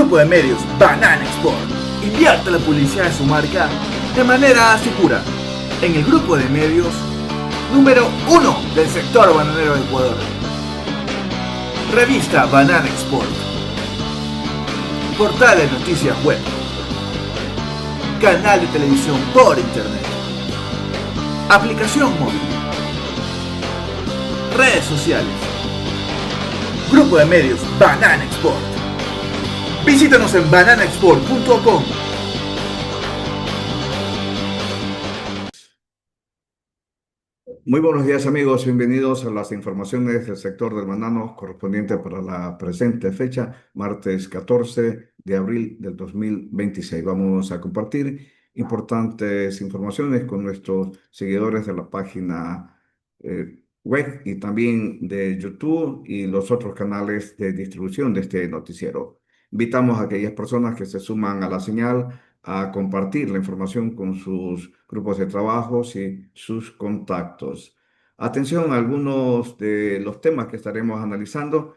Grupo de medios Banana Export invierte la publicidad de su marca de manera segura en el grupo de medios número 1 del sector bananero de Ecuador. Revista Banana Export. Portal de noticias web. Canal de televisión por internet. Aplicación móvil. Redes sociales. Grupo de medios Banana Export. Visítanos en bananaexport.com. Muy buenos días amigos, bienvenidos a las informaciones del sector del banano correspondiente para la presente fecha, martes 14 de abril del 2026. Vamos a compartir importantes informaciones con nuestros seguidores de la página web y también de YouTube y los otros canales de distribución de este noticiero. Invitamos a aquellas personas que se suman a la señal a compartir la información con sus grupos de trabajo y sus contactos. Atención a algunos de los temas que estaremos analizando.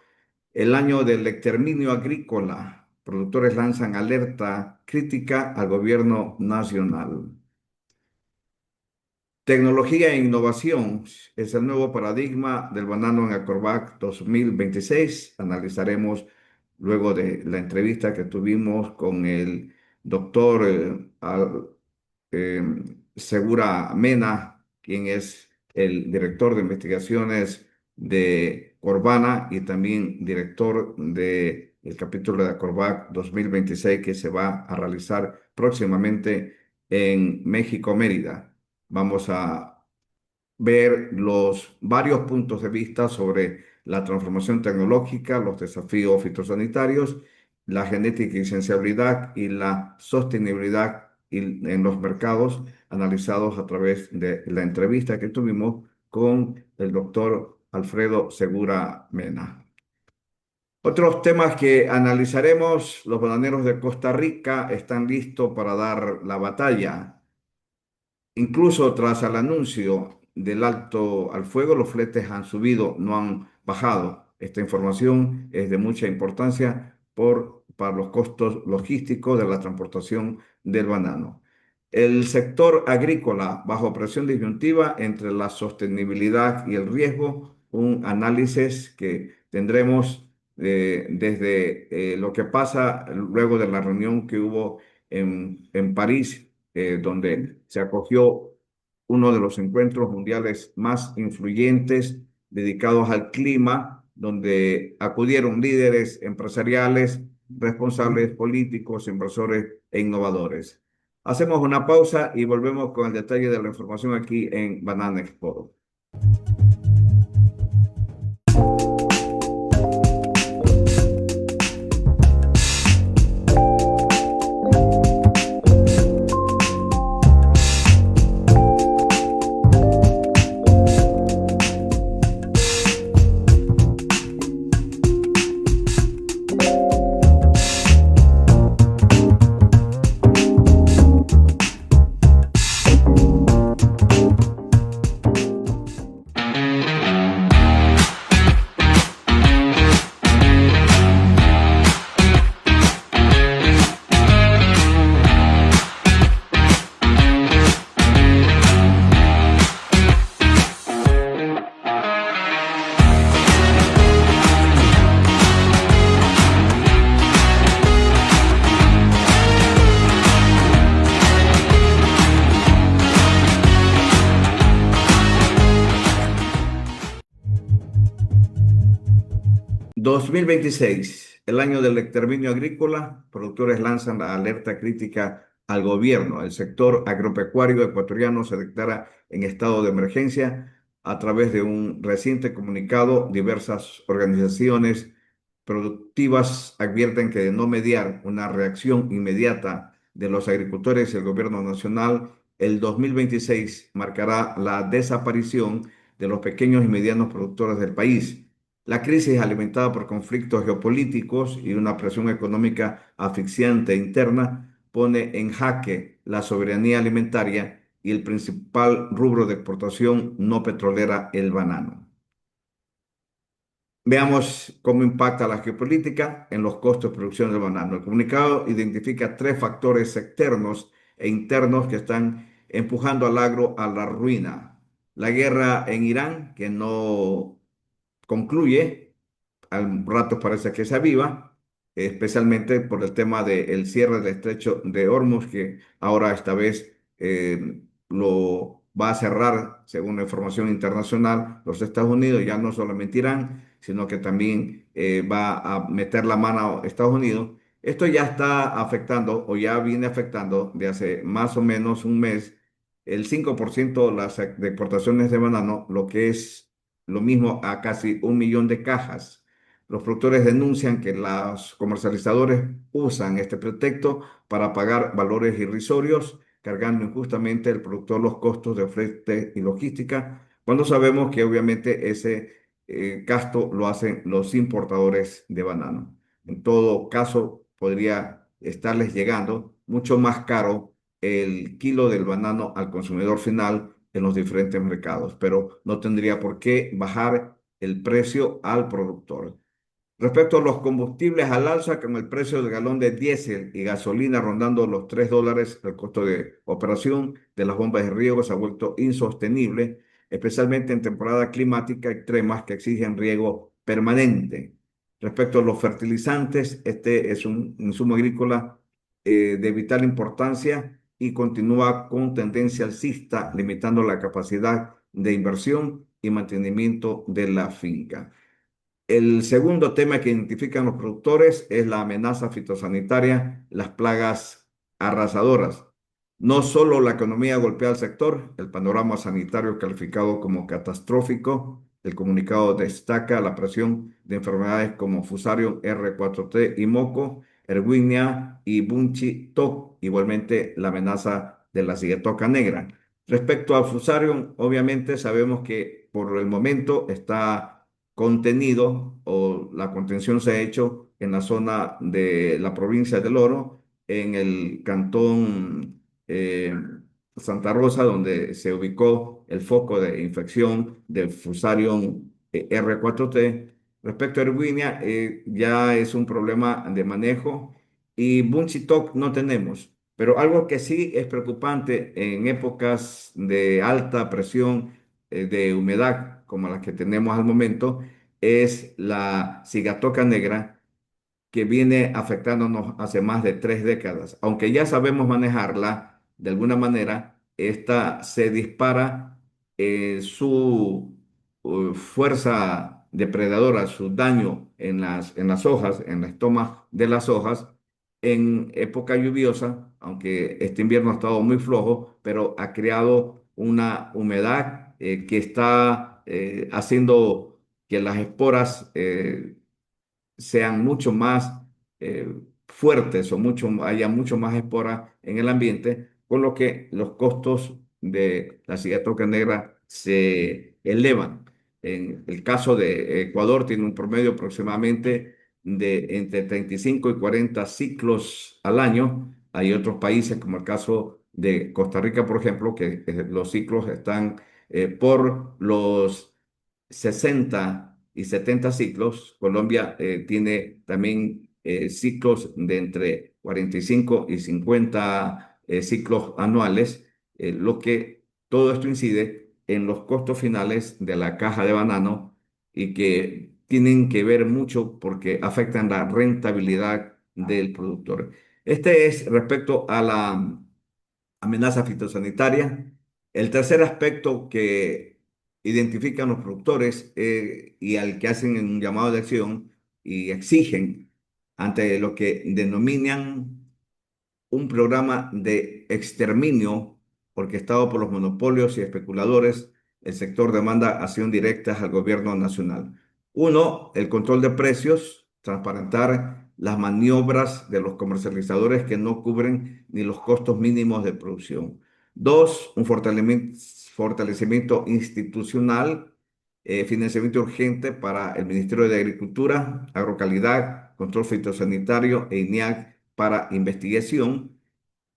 El año del exterminio agrícola. Productores lanzan alerta crítica al gobierno nacional. Tecnología e innovación es el nuevo paradigma del banano en Acorbac 2026. Analizaremos luego de la entrevista que tuvimos con el doctor eh, Segura Mena, quien es el director de investigaciones de Corbana y también director del capítulo de Acorbac 2026 que se va a realizar próximamente en México, Mérida. Vamos a ver los varios puntos de vista sobre la transformación tecnológica, los desafíos fitosanitarios, la genética y sensibilidad y la sostenibilidad en los mercados, analizados a través de la entrevista que tuvimos con el doctor Alfredo Segura Mena. Otros temas que analizaremos: los bananeros de Costa Rica están listos para dar la batalla. Incluso tras el anuncio del alto al fuego, los fletes han subido, no han bajado. Esta información es de mucha importancia para los costos logísticos de la transportación del banano. El sector agrícola bajo presión disyuntiva entre la sostenibilidad y el riesgo, un análisis que tendremos desde lo que pasa luego de la reunión que hubo en París, donde se acogió uno de los encuentros mundiales más influyentes dedicados al clima, donde acudieron líderes empresariales, responsables políticos, inversores e innovadores. Hacemos una pausa y volvemos con el detalle de la información aquí en Banana Expo. ...2026, el año del exterminio agrícola. Productores lanzan la alerta crítica al gobierno. El sector agropecuario ecuatoriano se declara en estado de emergencia. A través de un reciente comunicado, diversas organizaciones productivas advierten que de no mediar una reacción inmediata de los agricultores y el gobierno nacional, el 2026 marcará la desaparición de los pequeños y medianos productores del país. La crisis, alimentada por conflictos geopolíticos y una presión económica asfixiante interna, pone en jaque la soberanía alimentaria y el principal rubro de exportación no petrolera, el banano. Veamos cómo impacta la geopolítica en los costos de producción del banano. El comunicado identifica tres factores externos e internos que están empujando al agro a la ruina. La guerra en Irán, que no concluye, al rato parece que se aviva, especialmente por el tema del cierre del estrecho de Hormuz, que ahora esta vez lo va a cerrar, según la información internacional, los Estados Unidos, ya no solamente Irán, sino que también va a meter la mano a Estados Unidos. Esto ya está afectando o ya viene afectando de hace más o menos un mes el 5% de las de exportaciones de banano, lo que es lo mismo a casi 1 millón de cajas. Los productores denuncian que los comercializadores usan este pretexto para pagar valores irrisorios, cargando injustamente el productor los costos de flete y logística, cuando sabemos que obviamente ese gasto lo hacen los importadores de banano. En todo caso, podría estarles llegando mucho más caro el kilo del banano al consumidor final en los diferentes mercados, pero no tendría por qué bajar el precio al productor. Respecto a los combustibles al alza, con el precio del galón de diésel y gasolina rondando los $3, el costo de operación de las bombas de riego se ha vuelto insostenible, especialmente en temporada climática extremas que exigen riego permanente. Respecto a los fertilizantes, este es un insumo agrícola de vital importancia y continúa con tendencia alcista, limitando la capacidad de inversión y mantenimiento de la finca. El segundo tema que identifican los productores es la amenaza fitosanitaria, las plagas arrasadoras. No solo la economía golpea al sector, el panorama sanitario calificado como catastrófico. El comunicado destaca la presión de enfermedades como Fusarium R4T y moco, Erwinia y Bunchi Tok, igualmente la amenaza de la ciguatoca negra. Respecto al Fusarium, obviamente sabemos que por el momento está contenido o la contención se ha hecho en la zona de la provincia del Oro, en el cantón Santa Rosa, donde se ubicó el foco de infección del Fusarium R4T. Respecto a Erwinia, ya es un problema de manejo y Bunchitok no tenemos. Pero algo que sí es preocupante en épocas de alta presión de humedad como las que tenemos al momento es la cigatoca negra que viene afectándonos hace más de 3 décadas. Aunque ya sabemos manejarla, de alguna manera, esta se dispara su fuerza depredadora, su daño en las hojas, en la estoma de las hojas, en época lluviosa, aunque este invierno ha estado muy flojo, pero ha creado una humedad que está haciendo que las esporas sean mucho más fuertes o haya mucho más espora en el ambiente, con lo que los costos de la cigatoca negra se elevan. En el caso de Ecuador tiene un promedio aproximadamente de entre 35 y 40 ciclos al año. Hay otros países como el caso de Costa Rica, por ejemplo, que los ciclos están por los 60 y 70 ciclos. Colombia tiene también ciclos de entre 45 y 50 ciclos anuales, lo que todo esto incide en los costos finales de la caja de banano y que tienen que ver mucho porque afectan la rentabilidad del productor. Este es respecto a la amenaza fitosanitaria. El tercer aspecto que identifican los productores y al que hacen un llamado de acción y exigen ante lo que denominan un programa de exterminio orquestado por los monopolios y especuladores, el sector demanda acción directa al gobierno nacional. Uno, el control de precios, transparentar las maniobras de los comercializadores que no cubren ni los costos mínimos de producción. Dos, un fortalecimiento institucional, financiamiento urgente para el Ministerio de Agricultura, Agrocalidad, Control Fitosanitario e INEAC para investigación.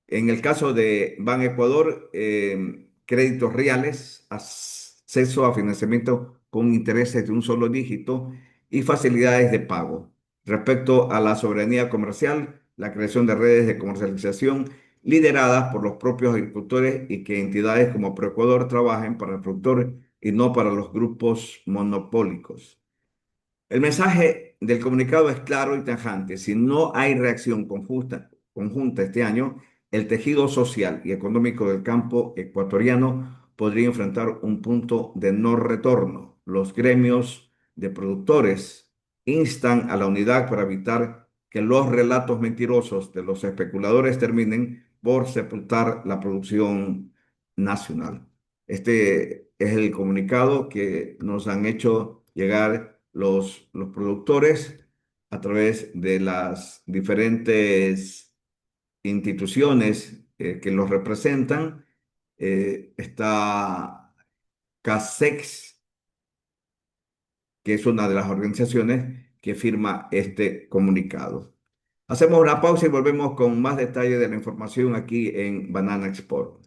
En el caso de Ban Ecuador, créditos reales, acceso a financiamiento con intereses de un solo dígito y facilidades de pago. Respecto a la soberanía comercial, la creación de redes de comercialización lideradas por los propios agricultores y que entidades como Proecuador trabajen para el productor y no para los grupos monopólicos. El mensaje del comunicado es claro y tajante. Si no hay reacción conjunta este año, el tejido social y económico del campo ecuatoriano podría enfrentar un punto de no retorno. Los gremios de productores instan a la unidad para evitar que los relatos mentirosos de los especuladores terminen por sepultar la producción nacional. Este es el comunicado que nos han hecho llegar los productores a través de las diferentes instituciones que los representan. Está CASEX, que es una de las organizaciones que firma este comunicado. Hacemos una pausa y volvemos con más detalle de la información aquí en Banana Export.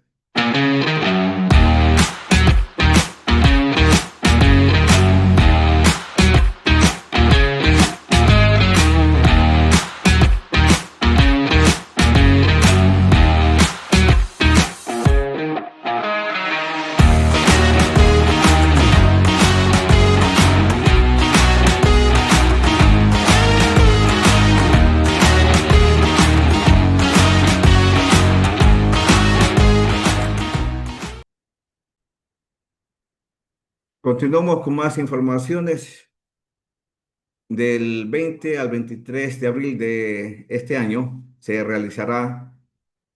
Continuamos con más informaciones. Del 20 al 23 de abril de este año se realizará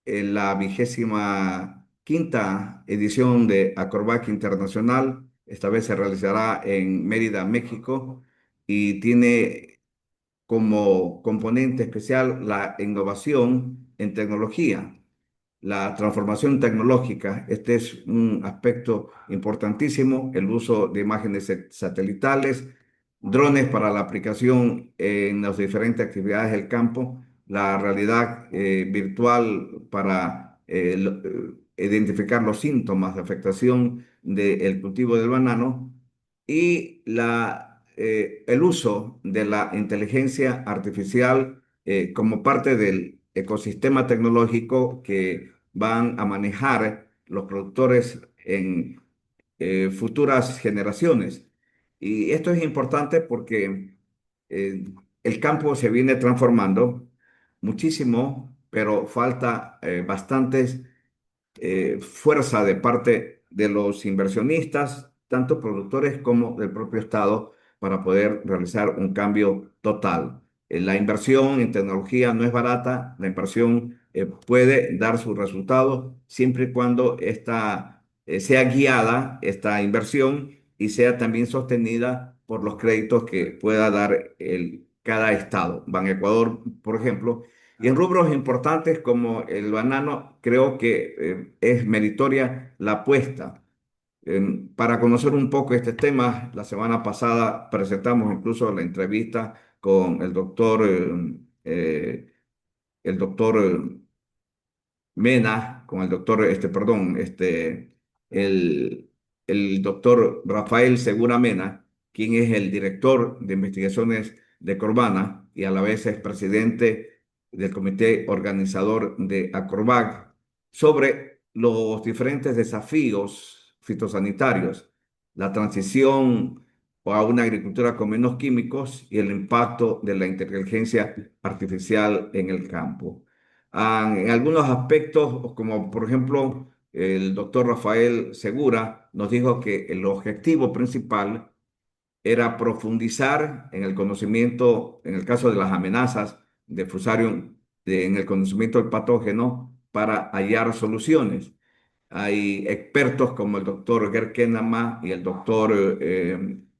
la 25ª edición de Acrobacia Internacional. Esta vez se realizará en Mérida, México, y tiene como componente especial la innovación en tecnología, la transformación tecnológica. Este es un aspecto importantísimo, el uso de imágenes satelitales, drones para la aplicación en las diferentes actividades del campo, la realidad virtual para identificar los síntomas de afectación del cultivo del banano y el uso de la inteligencia artificial como parte del ecosistema tecnológico que van a manejar los productores en futuras generaciones. Y esto es importante porque eh, el campo se viene transformando muchísimo, pero falta bastantes fuerza de parte de los inversionistas, tanto productores como del propio Estado, para poder realizar un cambio total. La inversión en tecnología no es barata, la inversión puede dar sus resultados siempre y cuando sea guiada esta inversión y sea también sostenida por los créditos que pueda dar cada estado. Ecuador, por ejemplo, y en rubros importantes como el banano, creo que es meritoria la apuesta. Para conocer un poco este tema, la semana pasada presentamos incluso la entrevista con el doctor Mena, con el doctor, el, el doctor Rafael Segura Mena, quien es el director de investigaciones de Corbana y a la vez es presidente del comité organizador de Acorbac, sobre los diferentes desafíos fitosanitarios, la transición a una agricultura con menos químicos y el impacto de la inteligencia artificial en el campo. En algunos aspectos, como por ejemplo el doctor Rafael Segura nos dijo que el objetivo principal era profundizar en el conocimiento, en el caso de las amenazas de Fusarium, en el conocimiento del patógeno para hallar soluciones. Hay expertos como el doctor Gerd Kenama y el doctor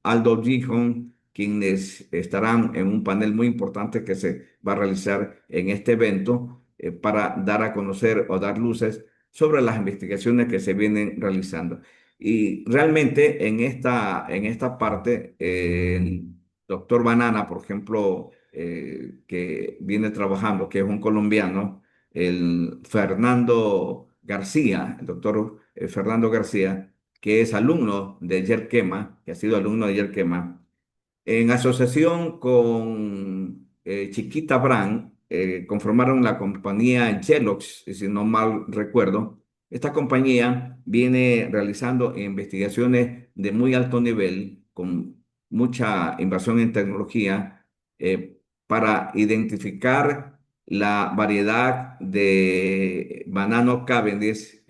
Aldo Gijón, quienes estarán en un panel muy importante que se va a realizar en este evento para dar a conocer o dar luces sobre las investigaciones que se vienen realizando. Y realmente en esta parte, el doctor Banana, por ejemplo, que viene trabajando, que es un colombiano, el Fernando García, el doctor Fernando García, que es alumno de Yerkema, que ha sido alumno de Yerkema, En asociación con Chiquita Brand, conformaron la compañía Gelox, si no mal recuerdo. Esta compañía viene realizando investigaciones de muy alto nivel, con mucha inversión en tecnología, para identificar la variedad de banano Cavendish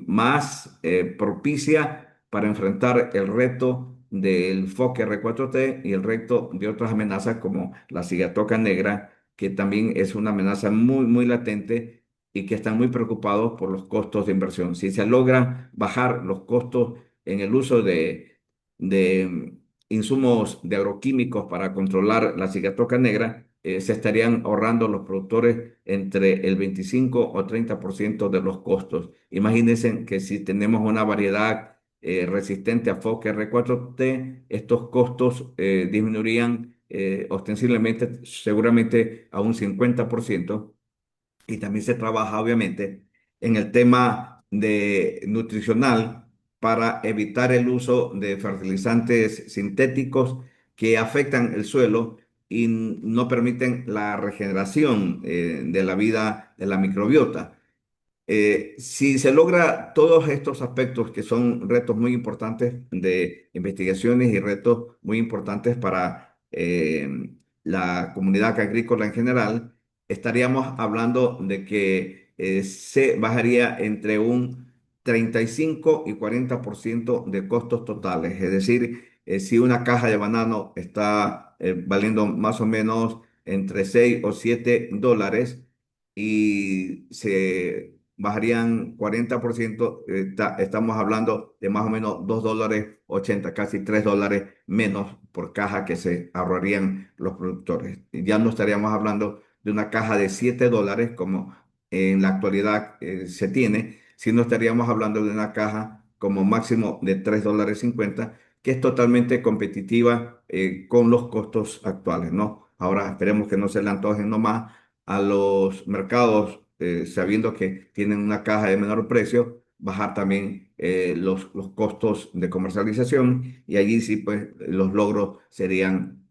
más propicia para enfrentar el reto del foque R4T y el reto de otras amenazas como la cigatoca negra, que también es una amenaza muy latente y que están muy preocupados por los costos de inversión. Si se logran bajar los costos en el uso de insumos de agroquímicos para controlar la cigatoca negra, se estarían ahorrando los productores entre el 25 o 30% de los costos. Imagínense que si tenemos una variedad resistente a foque R4T, estos costos disminuirían ostensiblemente, seguramente a un 50%. Y también se trabaja, obviamente, en el tema de nutricional para evitar el uso de fertilizantes sintéticos que afectan el suelo y no permiten la regeneración de la vida de la microbiota. Si se logra todos estos aspectos que son retos muy importantes de investigaciones y retos muy importantes para la comunidad agrícola en general, estaríamos hablando de que se bajaría entre un 35 y 40% de costos totales. Es decir, si una caja de banano está valiendo más o menos entre 6 o $7 y se bajarían 40%, estamos hablando de más o menos $2.80, casi $3 menos por caja que se ahorrarían los productores. Ya no estaríamos hablando de una caja de $7 como en la actualidad se tiene, sino estaríamos hablando de una caja como máximo de $3.50, que es totalmente competitiva con los costos actuales, ¿no? Ahora esperemos que no se le antojen nomás a los mercados, sabiendo que tienen una caja de menor precio, bajar también los costos de comercialización, y allí sí, pues los logros serían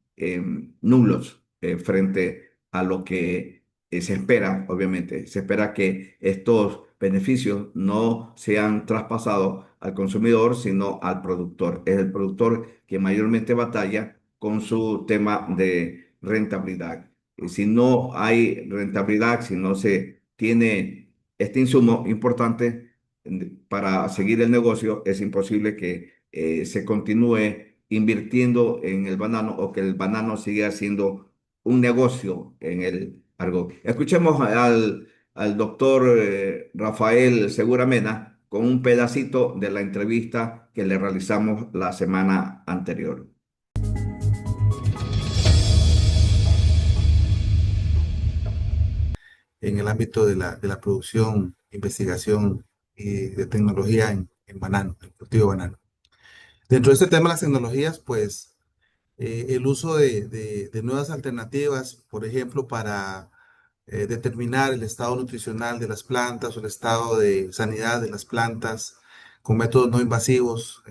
nulos frente a lo que se espera, obviamente. Se espera que estos beneficios no sean traspasados al consumidor, sino al productor. Es el productor que mayormente batalla con su tema de rentabilidad. Si no hay rentabilidad, si no se tiene este insumo importante para seguir el negocio, es imposible que se continúe invirtiendo en el banano o que el banano siga siendo un negocio en el argot. Escuchemos al doctor Rafael Seguramena con un pedacito de la entrevista que le realizamos la semana anterior. En el ámbito de la producción, investigación y de tecnología en banano, el cultivo de banano. Dentro de este tema de las tecnologías, pues el uso de nuevas alternativas, por ejemplo, para determinar el estado nutricional de las plantas o el estado de sanidad de las plantas con métodos no invasivos,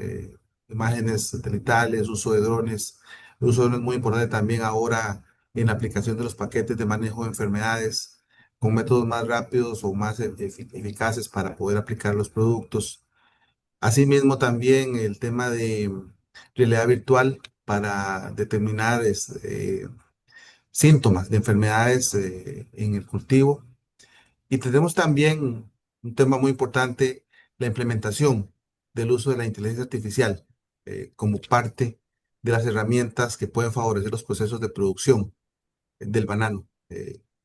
imágenes satelitales, uso de drones. El uso de drones es muy importante también ahora en la aplicación de los paquetes de manejo de enfermedades con métodos más rápidos o más eficaces para poder aplicar los productos. Asimismo, también el tema de realidad virtual para determinar síntomas de enfermedades en el cultivo. Y tenemos también un tema muy importante, la implementación del uso de la inteligencia artificial como parte de las herramientas que pueden favorecer los procesos de producción del banano.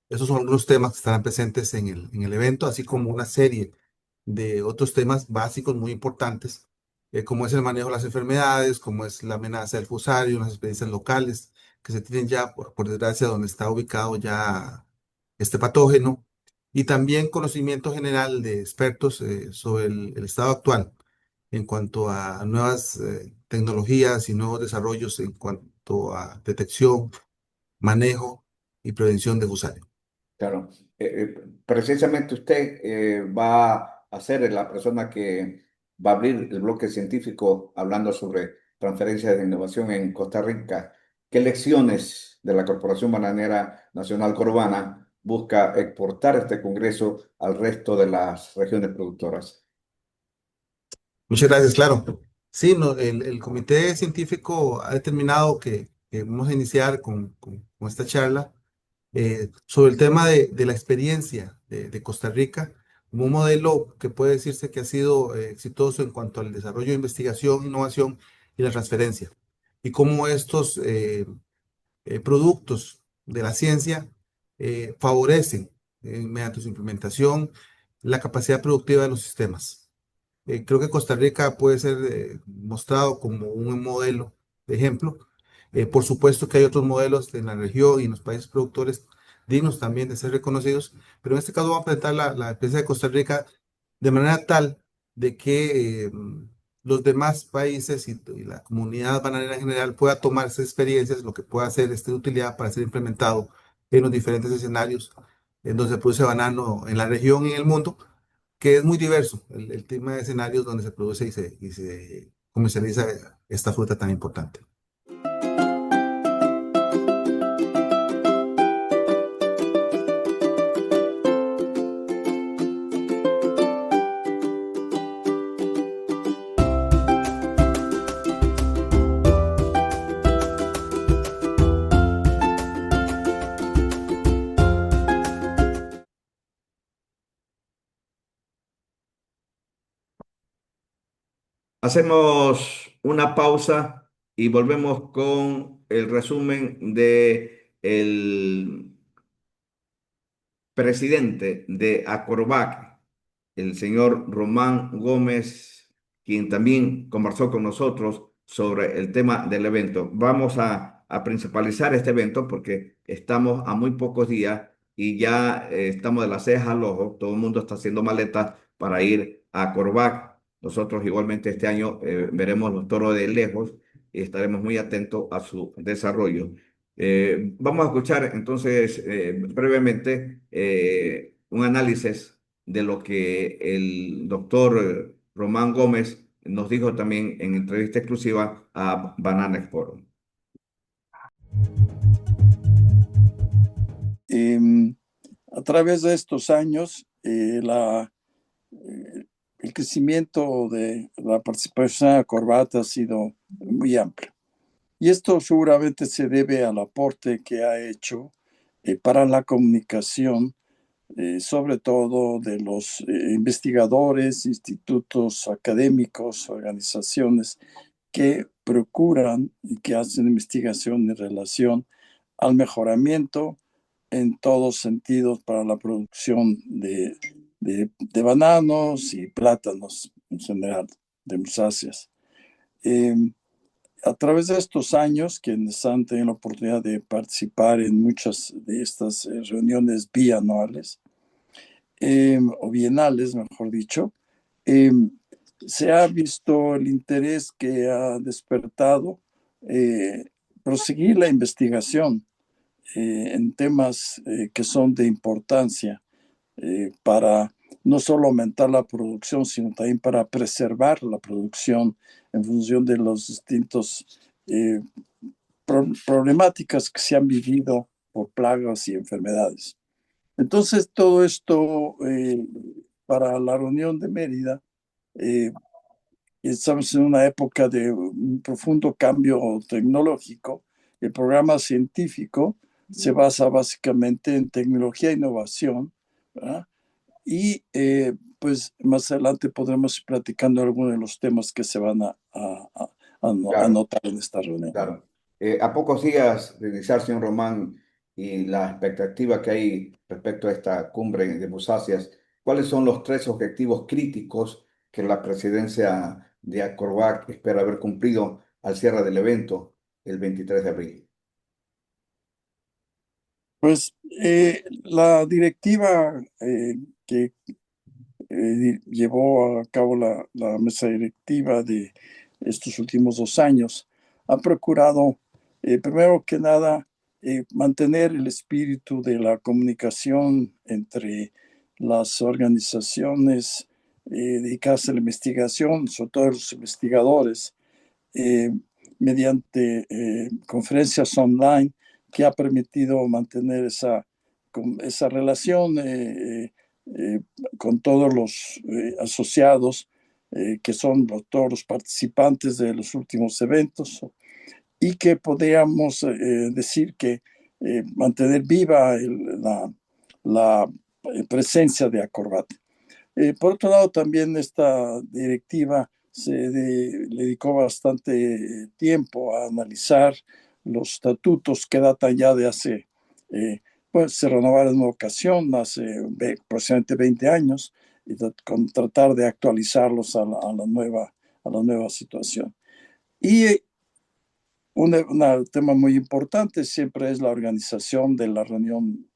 Esos son algunos temas que estarán presentes en el evento, así como una serie de otros temas básicos muy importantes, como es el manejo de las enfermedades, como es la amenaza del fusario, las experiencias locales que se tienen ya, por desgracia, donde está ubicado ya este patógeno, y también conocimiento general de expertos sobre el estado actual en cuanto a nuevas tecnologías y nuevos desarrollos en cuanto a detección, manejo y prevención de fusario. Claro. Precisamente usted va a ser la persona que va a abrir el bloque científico hablando sobre transferencias de innovación en Costa Rica. ¿Qué lecciones de la Corporación Bananera Nacional Corbana busca exportar este Congreso al resto de las regiones productoras? Muchas gracias, claro. Sí, no, el comité científico ha determinado que vamos a iniciar con esta charla sobre el tema de la experiencia de Costa Rica como un modelo que puede decirse que ha sido exitoso en cuanto al desarrollo de investigación, innovación y la transferencia, y cómo estos productos de la ciencia favorecen mediante su implementación la capacidad productiva de los sistemas. Creo que Costa Rica puede ser mostrado como un modelo de ejemplo. Por supuesto que hay otros modelos en la región y en los países productores dignos también de ser reconocidos, pero en este caso vamos a presentar la experiencia de Costa Rica de manera tal de que los demás países y la comunidad bananera en general pueda tomar esas experiencias, lo que pueda ser de utilidad para ser implementado en los diferentes escenarios en donde se produce banano en la región y en el mundo, que es muy diverso el tema de escenarios donde se produce y se comercializa esta fruta tan importante. Hacemos una pausa y volvemos con el resumen de el presidente de Acorbac, el señor Román Gómez, quien también conversó con nosotros sobre el tema del evento. Vamos a principalizar este evento porque estamos a muy pocos días y ya estamos de la ceja al ojo. Todo el mundo está haciendo maletas para ir a Corbac. Nosotros igualmente este año veremos los toros de lejos y estaremos muy atentos a su desarrollo. Vamos a escuchar entonces brevemente un análisis de lo que el doctor Román Gómez nos dijo también en entrevista exclusiva a Banana Export. Em, a través de estos años, el crecimiento de la participación de Corbata ha sido muy amplio. Y esto seguramente se debe al aporte que ha hecho para la comunicación, sobre todo de los investigadores, institutos académicos, organizaciones que procuran y que hacen investigación en relación al mejoramiento en todos sentidos para la producción de bananos y plátanos en general, de musáceas. A través de estos años, quienes han tenido la oportunidad de participar en muchas de estas reuniones bianuales, o bienales, mejor dicho, se ha visto el interés que ha despertado proseguir la investigación en temas que son de importancia para no solo aumentar la producción, sino también para preservar la producción en función de los distintos problemáticas que se han vivido por plagas y enfermedades. Entonces, todo esto para la reunión de Mérida, estamos en una época de un profundo cambio tecnológico. El programa científico se basa básicamente en tecnología e innovación, ¿verdad? Y pues más adelante podremos ir platicando algunos de los temas que se van a Claro, notar en esta reunión. claro. A pocos días de iniciar, señor Román, y la expectativa que hay respecto a esta cumbre de musáceas, ¿cuáles son los tres objetivos críticos que la presidencia de Acorbac espera haber cumplido al cierre del evento el 23 de abril? Pues la directiva que llevó a cabo la mesa directiva de estos últimos 2 años ha procurado, primero que nada, mantener el espíritu de la comunicación entre las organizaciones dedicadas a la investigación, sobre todo los investigadores, mediante conferencias online, que ha permitido mantener esa relación con todos los asociados, que son todos los participantes de los últimos eventos, y que podríamos decir que mantener viva la presencia de Accorbat. Por otro lado, también esta directiva le dedicó bastante tiempo a analizar los estatutos que datan ya de hace, pues se renovaron en una ocasión, hace aproximadamente 20 años, y con tratar de actualizarlos a la nueva situación. Y un tema muy importante siempre es la organización de la reunión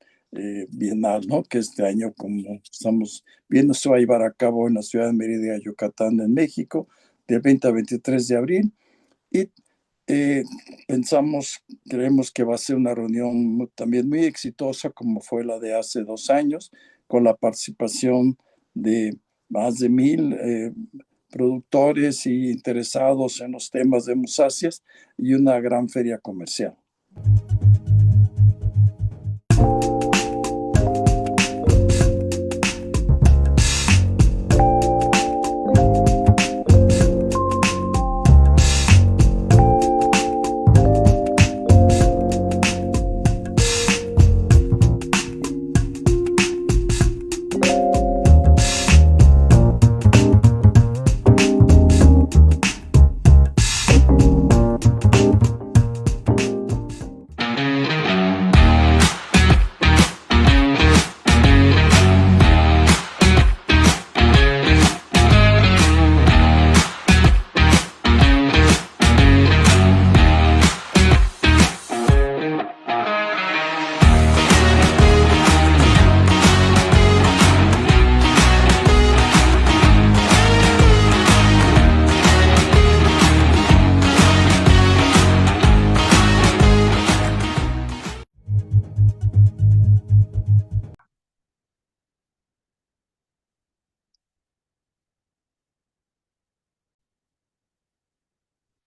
bienal, ¿no? Que este año, como estamos viendo, se va a llevar a cabo en la ciudad de Mérida, Yucatán, en México, del 20 al 23 de abril. Y creemos que va a ser una reunión también muy exitosa, como fue la de hace 2 años, con la participación de más de 1,000 productores y interesados en los temas de musáceas, y una gran feria comercial.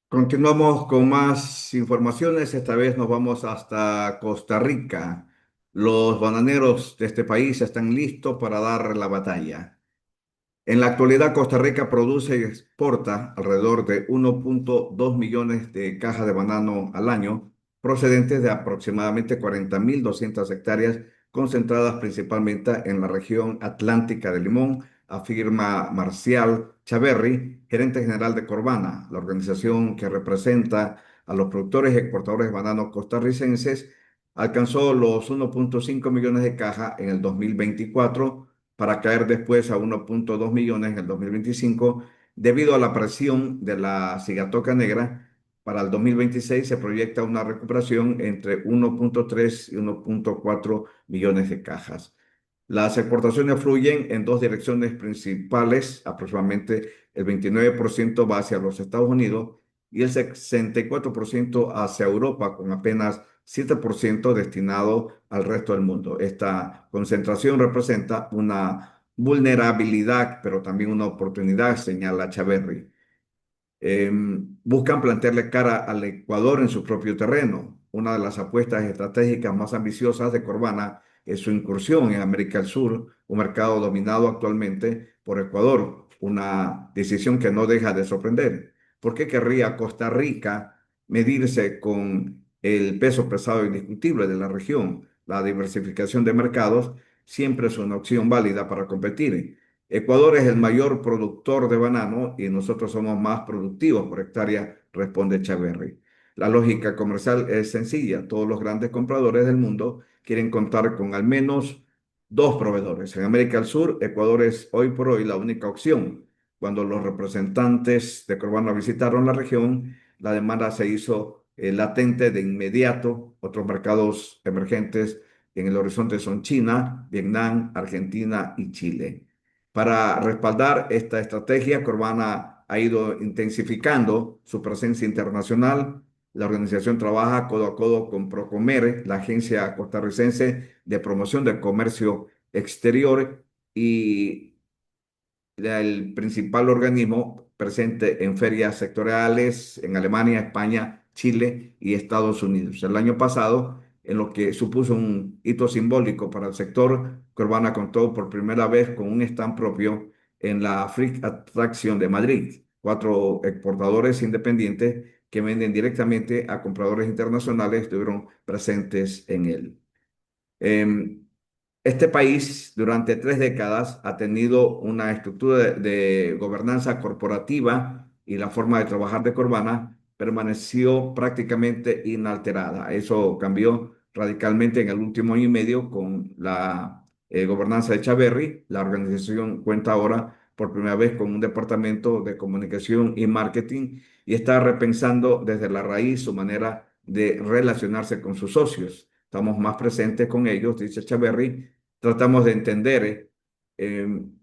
Continuamos con más informaciones. Esta vez nos vamos hasta Costa Rica. Los bananeros de este país están listos para dar la batalla. En la actualidad, Costa Rica produce y exporta alrededor de 1.2 millones de cajas de banano al año, procedentes de aproximadamente 40.200 hectáreas, concentradas principalmente en la región atlántica de Limón, afirma Marcial Chaverri, gerente general de Corvana, la organización que representa a los productores y exportadores de banano costarricenses. Alcanzó los 1.5 millones de cajas en el 2024, para caer después a 1.2 millones en el 2025, debido a la presión de la cigatoca negra. Para el 2026 se proyecta una recuperación entre 1.3 y 1.4 millones de cajas. Las exportaciones fluyen en 2 direcciones principales. Aproximadamente el 29% va hacia los Estados Unidos y el 64% hacia Europa, con apenas 7% destinado al resto del mundo. Esta concentración representa una vulnerabilidad, pero también una oportunidad, señala Chaverri. Buscan plantearle cara al Ecuador en su propio terreno. Una de las apuestas estratégicas más ambiciosas de Corvana es su incursión en América del Sur, un mercado dominado actualmente por Ecuador, una decisión que no deja de sorprender. ¿Por qué querría Costa Rica medirse con el peso pesado indiscutible de la región? La diversificación de mercados siempre es una opción válida para competir. Ecuador es el mayor productor de banano y nosotros somos más productivos por hectárea, responde Chaverri. La lógica comercial es sencilla. Todos los grandes compradores del mundo quieren contar con al menos 2 proveedores. En América del Sur, Ecuador es hoy por hoy la única opción. Cuando los representantes de Corvana visitaron la región, la demanda se hizo latente de inmediato. Otros mercados emergentes en el horizonte son China, Vietnam, Argentina y Chile. Para respaldar esta estrategia, Corvana ha ido intensificando su presencia internacional. La organización trabaja codo a codo con Procomer, la agencia costarricense de promoción del comercio exterior, y el principal organismo presente en ferias sectoriales en Alemania, España, Chile y Estados Unidos. El año pasado, en lo que supuso un hito simbólico para el sector, Corvana contó por primera vez con un stand propio en la Freak Attraction de Madrid. 4 exportadores independientes que venden directamente a compradores internacionales estuvieron presentes en él. Em, este país durante 3 décadas ha tenido una estructura de gobernanza corporativa y la forma de trabajar de Corvana permaneció prácticamente inalterada. Eso cambió radicalmente en el último año y medio con la gobernanza de Chaverri. La organización cuenta ahora por primera vez con un departamento de comunicación y marketing y está repensando desde la raíz su manera de relacionarse con sus socios. Estamos más presentes con ellos, dice Chaverri. Tratamos de entender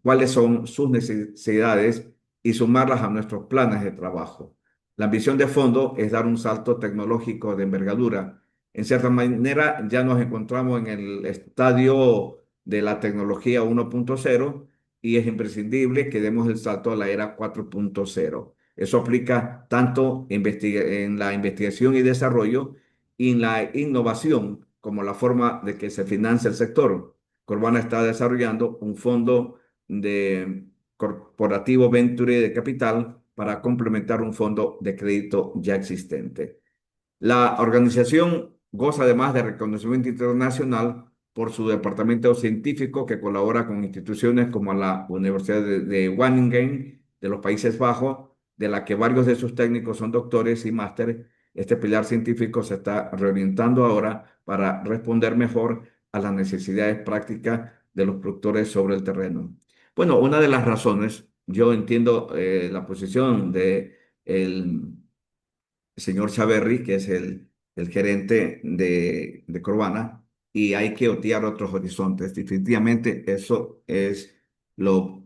cuáles son sus necesidades y sumarlas a nuestros planes de trabajo. La ambición de fondo es dar un salto tecnológico de envergadura. En cierta manera, ya nos encontramos en el estadio de la tecnología 1.0 y es imprescindible que demos el salto a la era 4.0. Eso aplica tanto en la investigación y desarrollo y en la innovación como la forma de que se financia el sector. Corvana está desarrollando un fondo de corporativo venture de capital para complementar un fondo de crédito ya existente. La organización goza además de reconocimiento internacional por su departamento científico que colabora con instituciones como la Universidad de Wageningen de los Países Bajos, de la que varios de sus técnicos son doctores y másteres. Este pilar científico se está reorientando ahora para responder mejor a las necesidades prácticas de los productores sobre el terreno. Bueno, una de las razones, yo entiendo la posición de el señor Chaverri, que es el gerente de Corvana, y hay que otear otros horizontes. Definitivamente eso es lo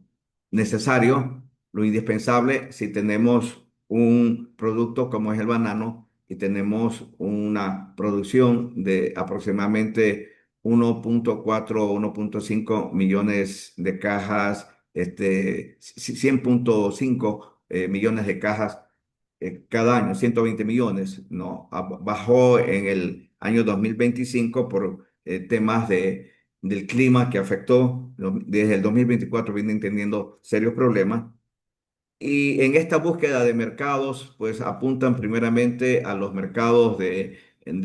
necesario, lo indispensable si tenemos un producto como es el banano y tenemos una producción de aproximadamente 1.4 o 1.5 millones de cajas, 100.5 millones de cajas cada año, 120 millones, no, bajó en el año 2025 por temas del clima que afectó. Desde el 2024 vienen teniendo serios problemas. Y en esta búsqueda de mercados, pues apuntan primeramente a los mercados de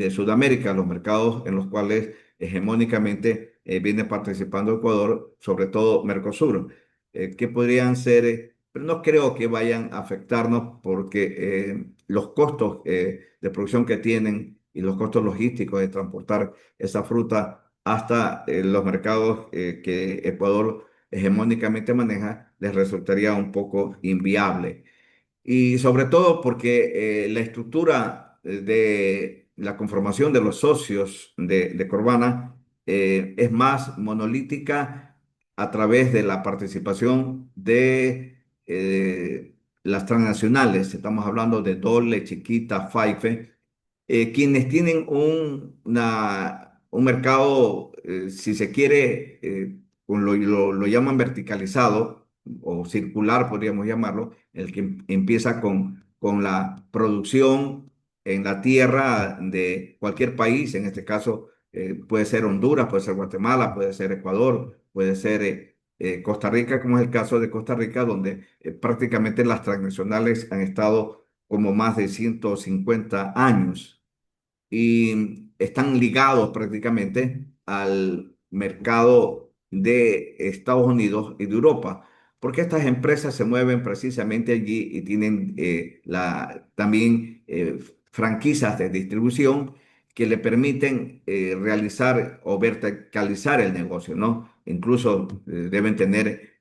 Sudamérica, los mercados en los cuales hegemónicamente viene participando Ecuador, sobre todo Mercosur, que podrían ser, pero no creo que vayan a afectarnos porque los costos de producción que tienen y los costos logísticos de transportar esa fruta hasta los mercados que Ecuador hegemónicamente maneja, les resultaría un poco inviable. Y sobre todo porque la estructura de la conformación de los socios de Corvana es más monolítica a través de la participación de las transnacionales. Estamos hablando de Dole, Chiquita, Faife, quienes tienen un mercado, si se quiere, lo llaman verticalizado o circular, podríamos llamarlo, el que empieza con la producción en la tierra de cualquier país, en este caso puede ser Honduras, puede ser Guatemala, puede ser Ecuador, puede ser Costa Rica, como es el caso de Costa Rica, donde prácticamente las transnacionales han estado como más de 150 años y están ligados prácticamente al mercado de Estados Unidos y de Europa, porque estas empresas se mueven precisamente allí y tienen también franquicias de distribución que le permiten realizar o verticalizar el negocio, ¿no? Incluso deben tener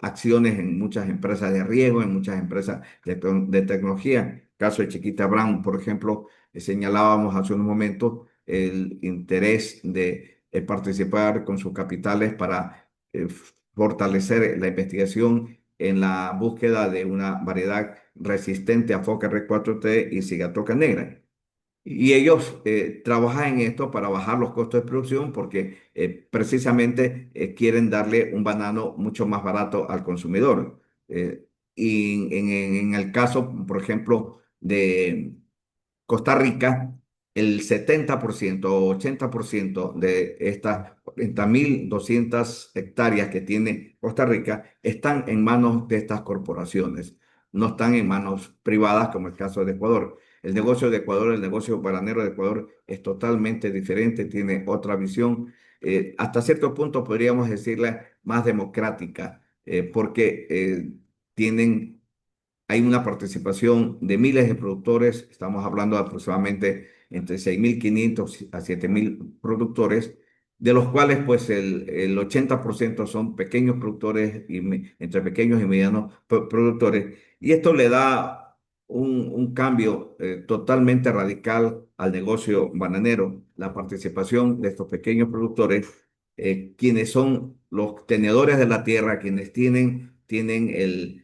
acciones en muchas empresas de riesgo, en muchas empresas de tecnología. Caso de Chiquita Brown, por ejemplo, señalábamos hace unos momentos el interés de participar con sus capitales para fortalecer la investigación en la búsqueda de una variedad resistente a foca R4T y cigatoca negra. Y ellos trabajan en esto para bajar los costos de producción porque precisamente quieren darle un banano mucho más barato al consumidor. y en el caso, por ejemplo, de Costa Rica, el 70% o 80% de estas 40.200 hectáreas que tiene Costa Rica están en manos de estas corporaciones, no están en manos privadas como el caso de Ecuador. El negocio de Ecuador, el negocio bananero de Ecuador es totalmente diferente, tiene otra visión, hasta cierto punto podríamos decirla más democrática, porque tienen hay una participación de miles de productores, estamos hablando de aproximadamente entre 6.500 a 7.000 productores, de los cuales pues el 80% son pequeños productores, entre pequeños y medianos productores, y esto le da un cambio totalmente radical al negocio bananero, la participación de estos pequeños productores, quienes son los tenedores de la tierra, quienes tienen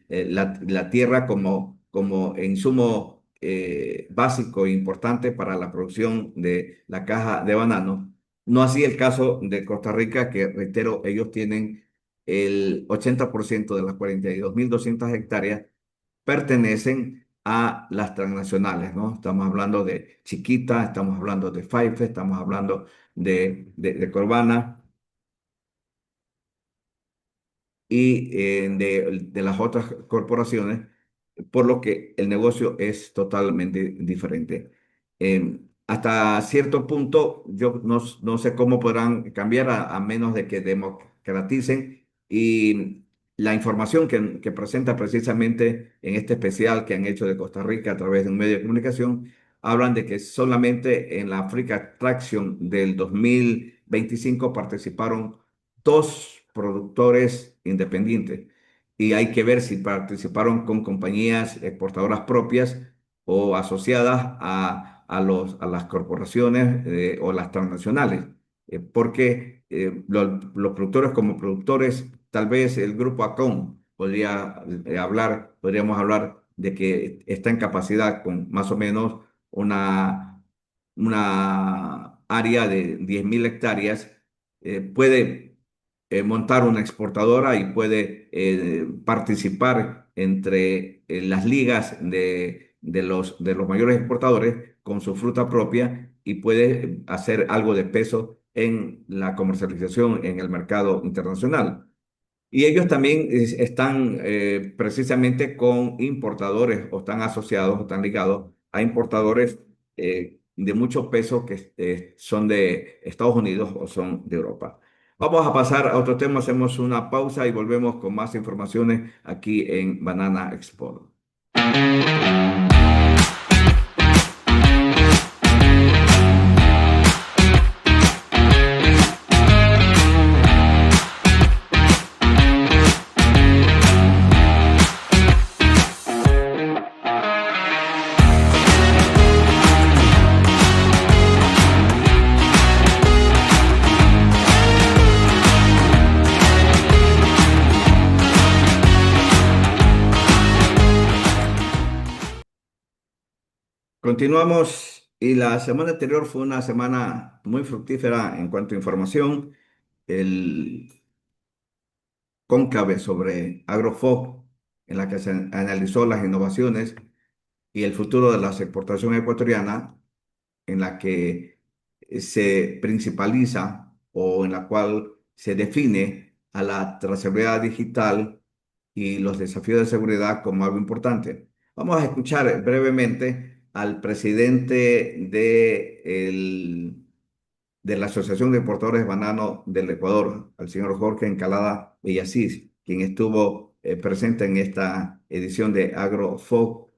la tierra como insumo básico e importante para la producción de la caja de banano. No así el caso de Costa Rica, que reitero, ellos tienen el 80% de las 42.200 hectáreas pertenecen a las transnacionales, ¿no? Estamos hablando de Chiquita, estamos hablando de Faife, estamos hablando de Corvana y de las otras corporaciones, por lo que el negocio es totalmente diferente. Hasta cierto punto, yo no sé cómo podrán cambiar a menos de que democraticen y la información que presenta precisamente en este especial que han hecho de Costa Rica a través de un medio de comunicación, hablan de que solamente en la Africa Traction del 2025 participaron dos productores independientes y hay que ver si participaron con compañías exportadoras propias o asociadas a las corporaciones o las transnacionales, porque los productores como productores, tal vez el grupo ACON podríamos hablar de que está en capacidad con más o menos una área de 10.000 hectáreas, puede montar una exportadora y puede participar entre las ligas de los mayores exportadores con su fruta propia y puede hacer algo de peso en la comercialización en el mercado internacional. Y ellos también están precisamente con importadores o están asociados o están ligados a importadores de mucho peso que son de Estados Unidos o son de Europa. Vamos a pasar a otro tema, hacemos una pausa y volvemos con más informaciones aquí en Banana Export. Continuamos y la semana anterior fue una semana muy fructífera en cuanto a información. El cónclave sobre Agrofop, en la que se analizó las innovaciones y el futuro de la exportación ecuatoriana, en la que se principaliza o en la cual se define a la trazabilidad digital y los desafíos de seguridad como algo importante. Vamos a escuchar brevemente al presidente de la Asociación de Importadores de Banano del Ecuador, al señor Jorge Encalada Villasís, quien estuvo presente en esta edición de AgroFoc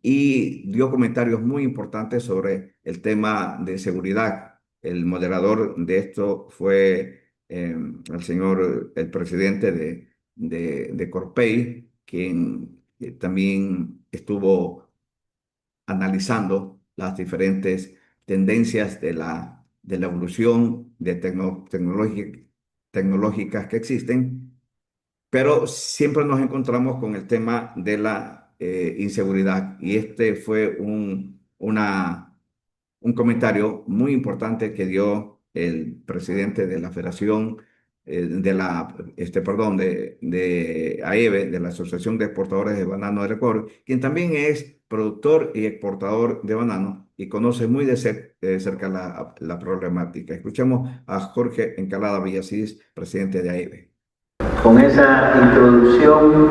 y dio comentarios muy importantes sobre el tema de seguridad. El moderador de esto fue el presidente de Corpey, quien también estuvo analizando las diferentes tendencias de la evolución tecnológicas que existen, pero siempre nos encontramos con el tema de la inseguridad. Y este fue un comentario muy importante que dio el presidente de la Federación de AEBE, de la Asociación de Exportadores de Banano del Ecuador, quien también es productor y exportador de banano y conoce muy de cerca la problemática. Escuchemos a Jorge Encalada Villasís, presidente de AEBE. Con esa introducción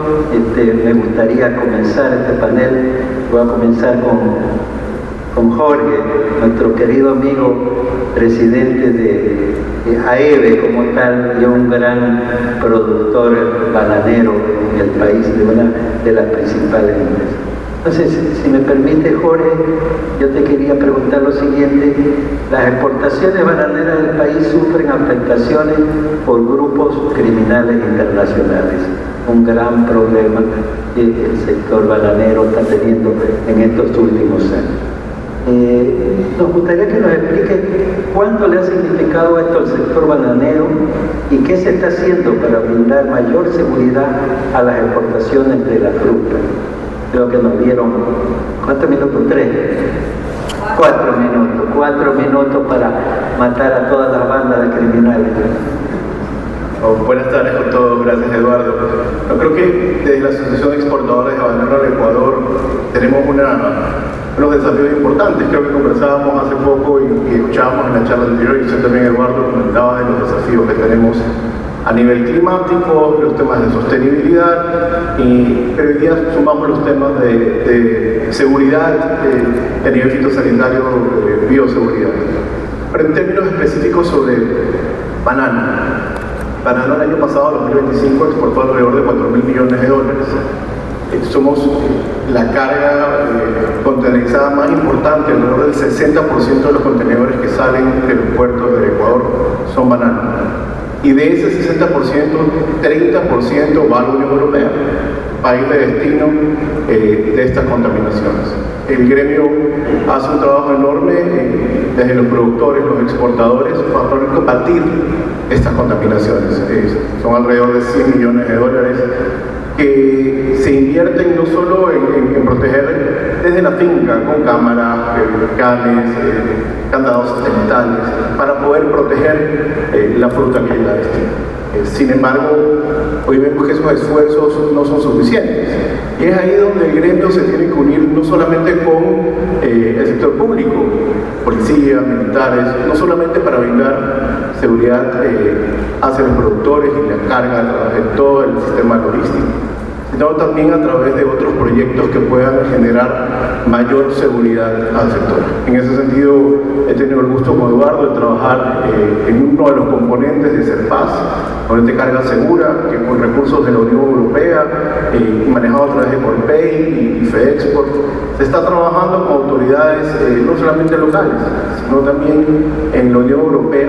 me gustaría comenzar este panel. Voy a comenzar con Jorge, nuestro querido amigo presidente de AEBE como tal, y un gran productor bananero en el país, de una de las principales empresas. Entonces, si me permite, Jorge, yo te quería preguntar lo siguiente. Las exportaciones bananeras del país sufren afectaciones por grupos criminales internacionales. Un gran problema que el sector bananero está teniendo en estos últimos años. Nos gustaría que nos explique cuánto le ha significado esto al sector bananero y qué se está haciendo para brindar mayor seguridad a las exportaciones de la fruta. Creo que nos dieron, ¿cuántos minutos? 3. 4 minutos para matar a todas las bandas de criminales. Buenas tardes con todos, gracias Eduardo. Yo creo que desde la Asociación de Exportadores de Banano del Ecuador tenemos unos desafíos importantes. Creo que conversábamos hace poco y escuchábamos en la charla anterior, y usted también, Eduardo, comentaba de los desafíos que tenemos a nivel climático, los temas de sostenibilidad, pero hoy día sumamos los temas de seguridad, a nivel fitosanitario, bioseguridad. Pero en términos específicos sobre banano el año pasado, 2025, exportó alrededor de $4.000 millones. Somos la carga contenerizada más importante, alrededor del 60% de los contenedores que salen de los puertos del Ecuador son bananos. Y de ese 60%, 30% va a la Unión Europea, país de destino de estas contaminaciones. El gremio hace un trabajo enorme desde los productores, los exportadores, para poder combatir estas contaminaciones. Son alrededor de $100 millones que se invierten no solo en proteger desde la finca, con cámaras, canes, candados satelitales, para poder proteger la fruta que llega a destino. Sin embargo, hoy vemos que esos esfuerzos no son suficientes. Y es ahí donde el gremio se tiene que unir no solamente con el sector público, policía, militares, no solamente para brindar seguridad hacia los productores y la carga a través de todo el sistema logístico, sino también a través de otros proyectos que puedan generar mayor seguridad al sector. En ese sentido, he tenido el gusto con Eduardo de trabajar en uno de los componentes de CERFAS, de carga segura, que con recursos de la Unión Europea, manejado a través de Corpey y FEDEXPORT, se está trabajando con autoridades no solamente locales, sino también en la Unión Europea,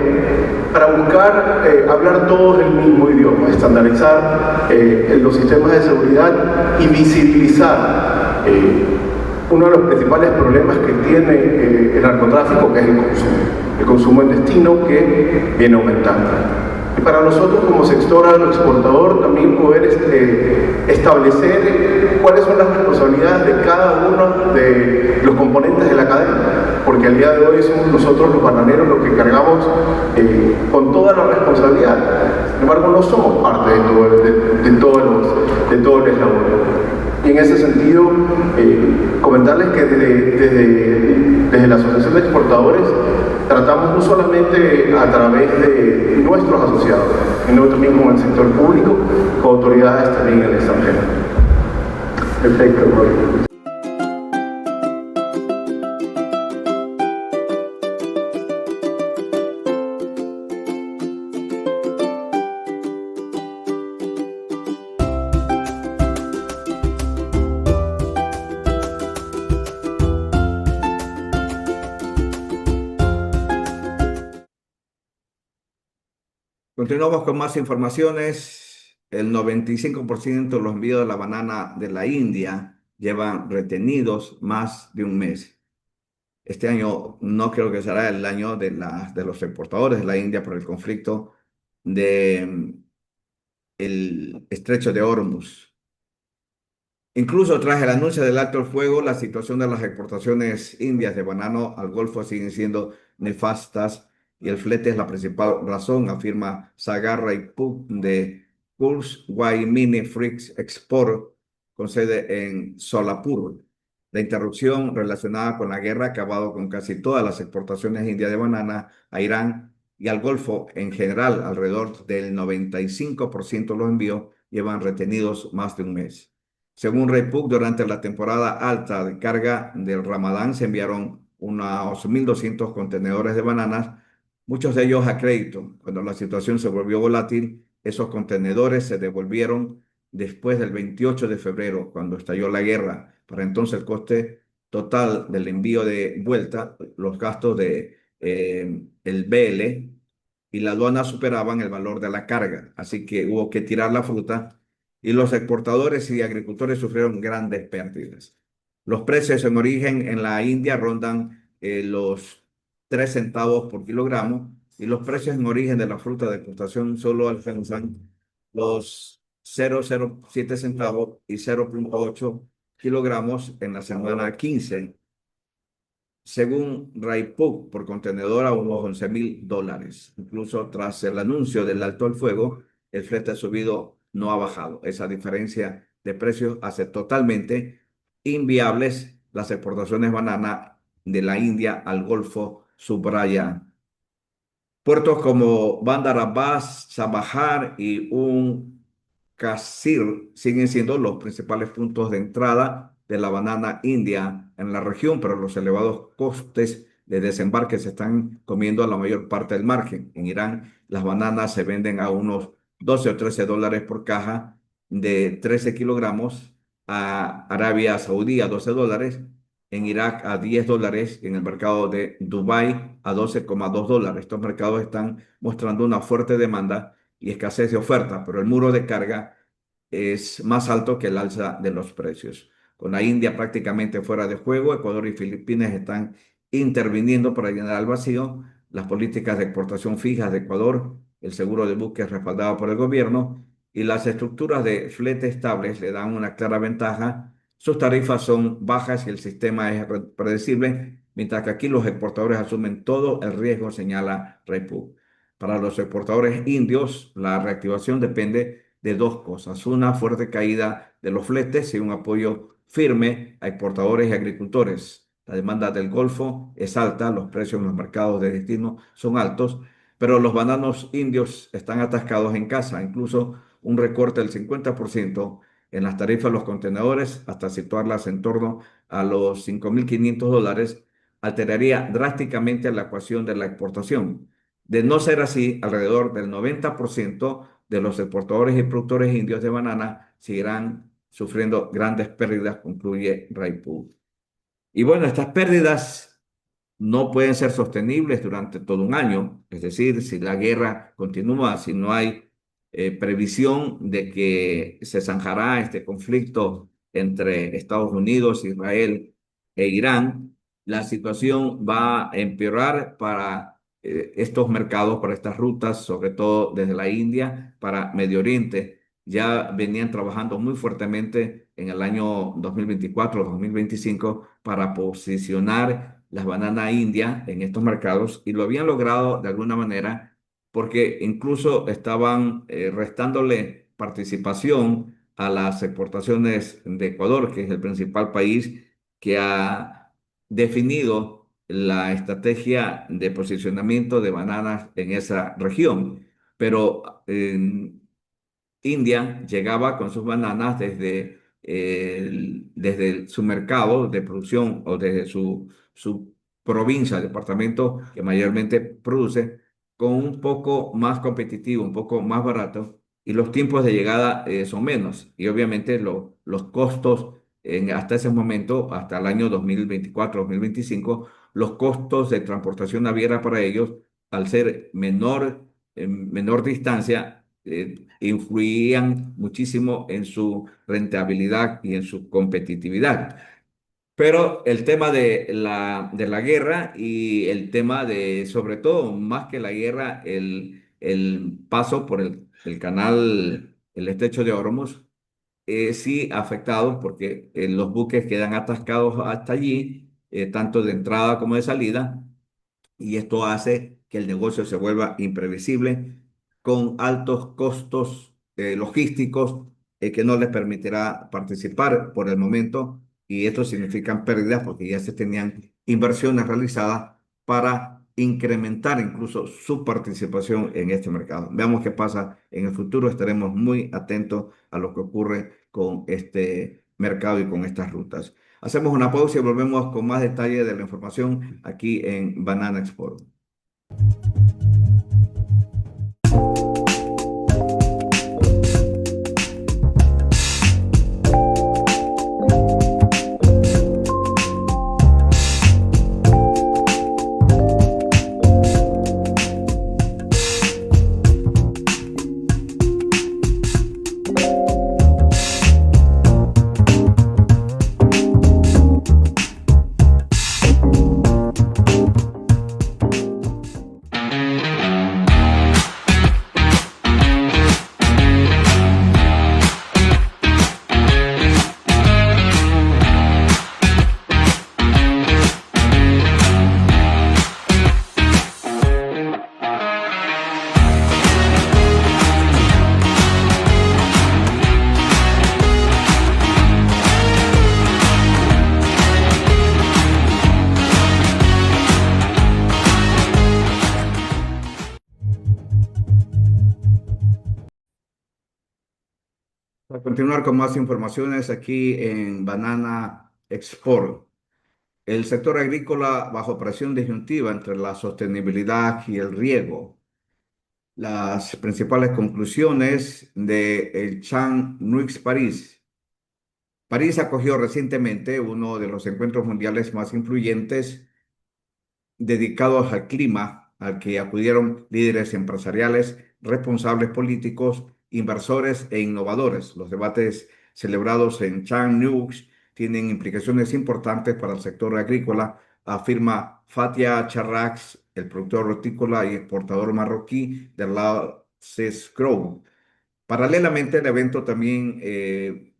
para buscar hablar todos el mismo idioma, estandarizar los sistemas de seguridad y visibilizar uno de los principales problemas que tiene el narcotráfico, que es el consumo en destino, que viene aumentando. Y para nosotros como sector agroexportador también poder establecer cuáles son las responsabilidades de cada uno de los componentes de la cadena, porque al día de hoy somos nosotros los bananeros los que cargamos con toda la responsabilidad. Sin embargo, no somos parte de todo el eslabón. Y en ese sentido, comentarles que desde la Asociación de Exportadores tratamos no solamente a través de nuestros asociados, sino también con el sector público, con autoridades también en el extranjero. Perfecto, Jorge. Continuamos con más informaciones. El 95% de los envíos de la banana de la India llevan retenidos más de un mes. Este año no creo que será el año de los exportadores de la India por el conflicto del estrecho de Hormuz. Incluso tras el anuncio del alto el fuego, la situación de las exportaciones indias de banano al Golfo siguen siendo nefastas y el flete es la principal razón, afirma Sagar Raipur de Kurzweil Mini Freaks Export con sede en Solapur. La interrupción relacionada con la guerra ha acabado con casi todas las exportaciones indias de banana a Irán y al Golfo en general. Alrededor del 95% de los envíos llevan retenidos más de un mes. Según Repub, durante la temporada alta de carga del Ramadán se enviaron unos 1.200 contenedores de bananas, muchos de ellos a crédito. Cuando la situación se volvió volátil, esos contenedores se devolvieron después del 28 de febrero, cuando estalló la guerra. Para entonces el coste total del envío de vuelta, los gastos de el BL y la aduana superaban el valor de la carga, así que hubo que tirar la fruta y los exportadores y agricultores sufrieron grandes pérdidas. Los precios en origen en la India rondan los 3 centavos por kilogramo y los precios en origen de la fruta de exportación solo alcanzan los 0,07 centavos y 0,8 kilogramos en la semana 15, según Raipur, por contenedor a unos $11.000. Incluso tras el anuncio del alto al fuego, el flete ha subido, no ha bajado. Esa diferencia de precios hace totalmente inviables las exportaciones de banana de la India al Golfo, subraya. Puertos como Bandar Abbas, Sabajar y Kasir siguen siendo los principales puntos de entrada de la banana india en la región, pero los elevados costes de desembarque se están comiendo a la mayor parte del margen. En Irán, las bananas se venden a unos 12 o 13 dólares por caja de 13 kilogramos, a Arabia Saudí a 12 dólares, en Irak a 10 dólares, en el mercado de Dubái a 12,2 dólares. Estos mercados están mostrando una fuerte demanda y escasez de oferta, pero el muro de carga es más alto que el alza de los precios. Con la India prácticamente fuera de juego, Ecuador y Filipinas están interviniendo para llenar el vacío. Las políticas de exportación fijas de Ecuador, el seguro de buques respaldado por el gobierno y las estructuras de flete estables le dan una clara ventaja. Sus tarifas son bajas y el sistema es predecible, mientras que aquí los exportadores asumen todo el riesgo, señala Repub. Para los exportadores indios, la reactivación depende de dos cosas: una fuerte caída de los fletes y un apoyo firme a exportadores y agricultores. La demanda del Golfo es alta, los precios en los mercados de destino son altos, pero los bananos indios están atascados en casa, incluso un recorte del 50% en las tarifas de los contenedores hasta situarlas en torno a los $5.500 alteraría drásticamente la ecuación de la exportación. De no ser así, alrededor del 90% de los exportadores y productores indios de banana seguirán sufriendo grandes pérdidas, concluye Raipur. Y bueno, estas pérdidas no pueden ser sostenibles durante todo un año, es decir, si la guerra continúa, si no hay previsión de que se zanjará este conflicto entre Estados Unidos, Israel e Irán, la situación va a empeorar para estos mercados, para estas rutas, sobre todo desde la India para Medio Oriente. Ya venían trabajando muy fuertemente en el año 2024-2025 para posicionar las bananas india en estos mercados y lo habían logrado de alguna manera porque incluso estaban restándole participación a las exportaciones de Ecuador, que es el principal país que ha definido la estrategia de posicionamiento de bananas en esa región. Pero India llegaba con sus bananas desde su mercado de producción o desde su provincia, departamento que mayormente produce, con un poco más competitivo, un poco más barato, y los tiempos de llegada son menos. Y obviamente los costos hasta ese momento, hasta el año 2024-2025, los costos de transportación naviera para ellos, al ser menor distancia, influían muchísimo en su rentabilidad y en su competitividad. Pero el tema de la guerra y el tema de, sobre todo, más que la guerra, el paso por el canal, el estrecho de Hormuz, sí afectados porque los buques quedan atascados hasta allí, tanto de entrada como de salida, y esto hace que el negocio se vuelva imprevisible, con altos costos logísticos que no les permitirá participar por el momento, y esto significa pérdidas porque ya se tenían inversiones realizadas para incrementar incluso su participación en este mercado. Veamos qué pasa en el futuro. Estaremos muy atentos a lo que ocurre con este mercado y con estas rutas. Hacemos una pausa y volvemos con más detalle de la información aquí en Banana Export. Para continuar con más informaciones aquí en Banana Export. El sector agrícola bajo presión disyuntiva entre la sostenibilidad y el riego. Las principales conclusiones del Champ Nuix París. París acogió recientemente uno de los encuentros mundiales más influyentes dedicados al clima, al que acudieron líderes empresariales, responsables políticos, inversores e innovadores. Los debates celebrados en Chamonix tienen implicaciones importantes para el sector agrícola, afirma Fatia Charrax, el productor hortícola y exportador marroquí de Lances Grow. Paralelamente, el evento también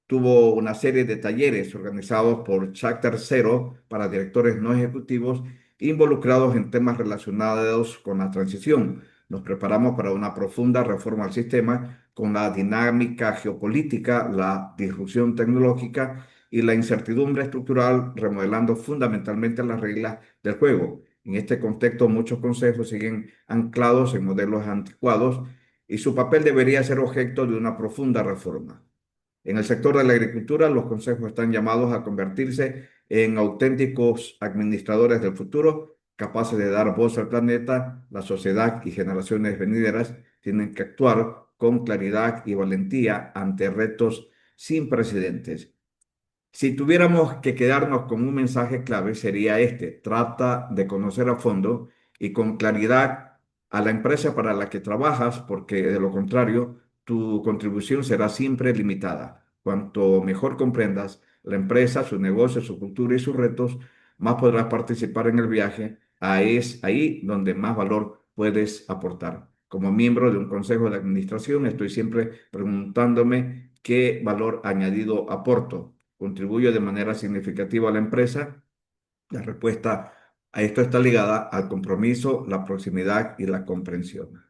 tuvo una serie de talleres organizados por Chapter Zero para directores no ejecutivos involucrados en temas relacionados con la transición. Nos preparamos para una profunda reforma al sistema con la dinámica geopolítica, la disrupción tecnológica y la incertidumbre estructural, remodelando fundamentalmente las reglas del juego. En este contexto, muchos consejos siguen anclados en modelos anticuados y su papel debería ser objeto de una profunda reforma. En el sector de la agricultura, los consejos están llamados a convertirse en auténticos administradores del futuro, capaces de dar voz al planeta. La sociedad y generaciones venideras tienen que actuar con claridad y valentía ante retos sin precedentes. Si tuviéramos que quedarnos con un mensaje clave, sería este: trata de conocer a fondo y con claridad a la empresa para la que trabajas, porque de lo contrario, tu contribución será siempre limitada. Cuanto mejor comprendas la empresa, su negocio, su cultura y sus retos, más podrás participar en el viaje. Ahí es ahí donde más valor puedes aportar. Como miembro de un consejo de administración, estoy siempre preguntándome qué valor añadido aporto. ¿Contribuye de manera significativa a la empresa? La respuesta a esto está ligada al compromiso, la proximidad y la comprensión.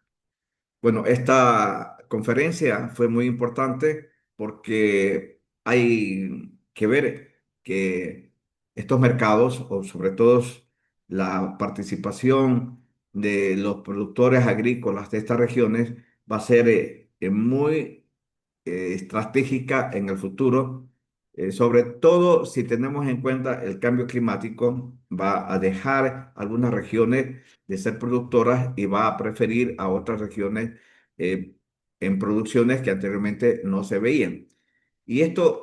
Bueno, esta conferencia fue muy importante porque hay que ver que estos mercados, o sobre todo la participación de los productores agrícolas de estas regiones, va a ser muy estratégica en el futuro, sobre todo si tenemos en cuenta el cambio climático. Va a dejar algunas regiones de ser productoras y va a preferir a otras regiones eh, en producciones que anteriormente no se veían. Y esto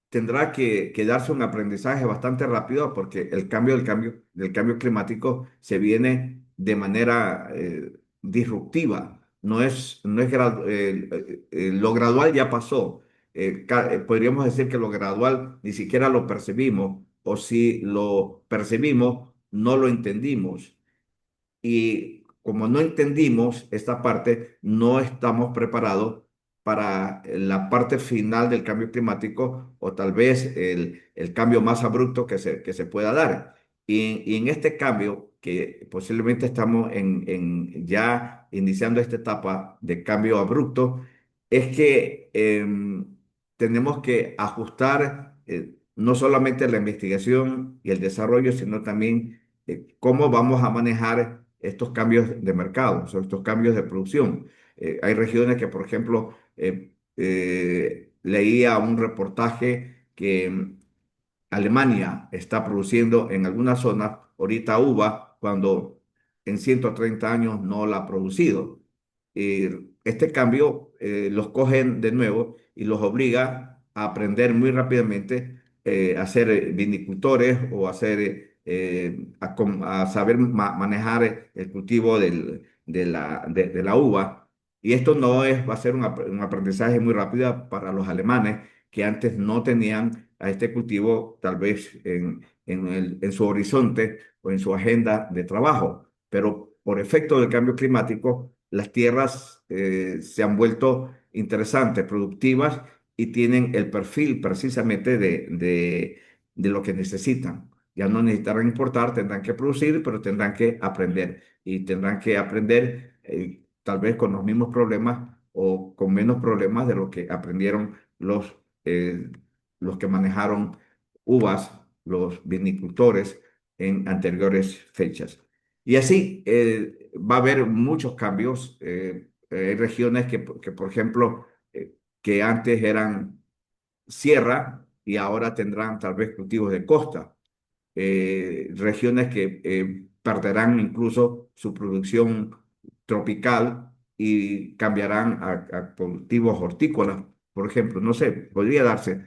tendrá que darse un aprendizaje bastante rápido porque del cambio climático se viene de manera disruptiva. Lo gradual ya pasó. Podríamos decir que lo gradual ni siquiera lo percibimos, o si lo percibimos, no lo entendimos. Y como no entendimos esta parte, no estamos preparados para la parte final del cambio climático, o tal vez el cambio más abrupto que se pueda dar. Y en este cambio, que posiblemente estamos ya iniciando esta etapa de cambio abrupto, es que tenemos que ajustar no solamente la investigación y el desarrollo, sino también cómo vamos a manejar estos cambios de mercado, o sea, estos cambios de producción. Hay regiones que, por ejemplo, leía un reportaje que Alemania está produciendo en algunas zonas ahorita uva cuando en 130 años no la ha producido. Este cambio los cogen de nuevo y los obliga a aprender muy rápidamente a ser vinicultores o a saber manejar el cultivo de la uva. Y esto no va a ser un aprendizaje muy rápido para los alemanes que antes no tenían a este cultivo tal vez en su horizonte o en su agenda de trabajo. Pero por efecto del cambio climático, las tierras se han vuelto interesantes, productivas y tienen el perfil precisamente de lo que necesitan. Ya no necesitarán importar, tendrán que producir, pero tendrán que aprender y tendrán que aprender tal vez con los mismos problemas o con menos problemas de lo que aprendieron los que manejaron uvas, los vinicultores en anteriores fechas. Y así va a haber muchos cambios. Hay regiones que, por ejemplo, que antes eran sierra y ahora tendrán tal vez cultivos de costa. Regiones que perderán incluso su producción tropical y cambiarán a cultivos hortícolas, por ejemplo. No sé, podría darse.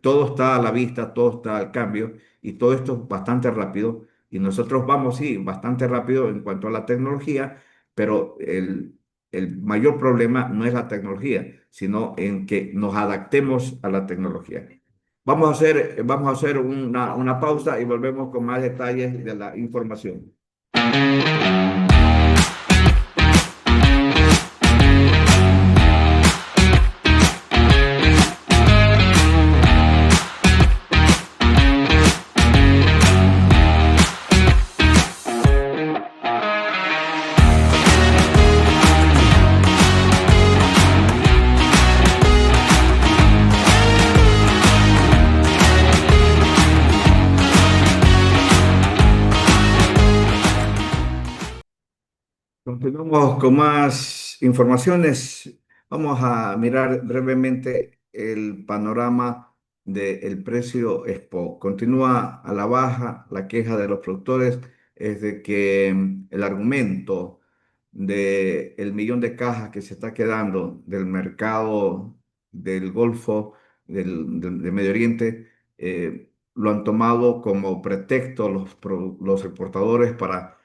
Todo está a la vista, todo está al cambio y todo esto es bastante rápido. Y nosotros vamos, sí, bastante rápido en cuanto a la tecnología, pero el mayor problema no es la tecnología, sino en que nos adaptemos a la tecnología. Vamos a hacer una pausa y volvemos con más detalles de la información. Continuamos con más informaciones. Vamos a mirar brevemente el panorama del precio Expo. Continúa a la baja la queja de los productores es de que el argumento del millón de cajas que se está quedando del mercado del Golfo, de Medio Oriente, lo han tomado como pretexto los exportadores para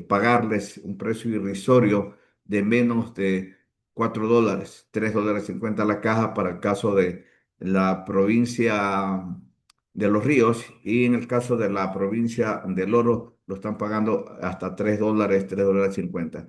pagarles un precio irrisorio de menos de $4, $3.50 la caja para el caso de la provincia de Los Ríos y en el caso de la provincia del Oro lo están pagando hasta $3, $3.50.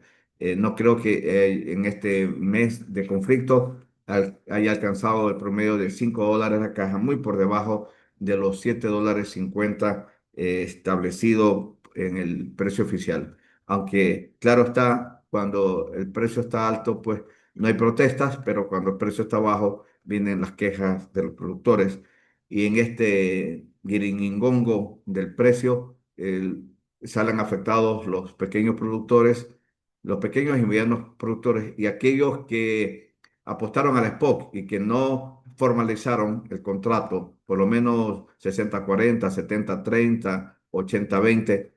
No creo que en este mes de conflicto haya alcanzado el promedio de $5 la caja, muy por debajo de los $7.50 establecido en el precio oficial. Aunque claro está, cuando el precio está alto, pues no hay protestas, pero cuando el precio está bajo, vienen las quejas de los productores. Y en este guiringongo del precio, salen afectados los pequeños productores, los pequeños y medianos productores y aquellos que apostaron al spot y que no formalizaron el contrato, por lo menos 60-40, 70-30, 80-20,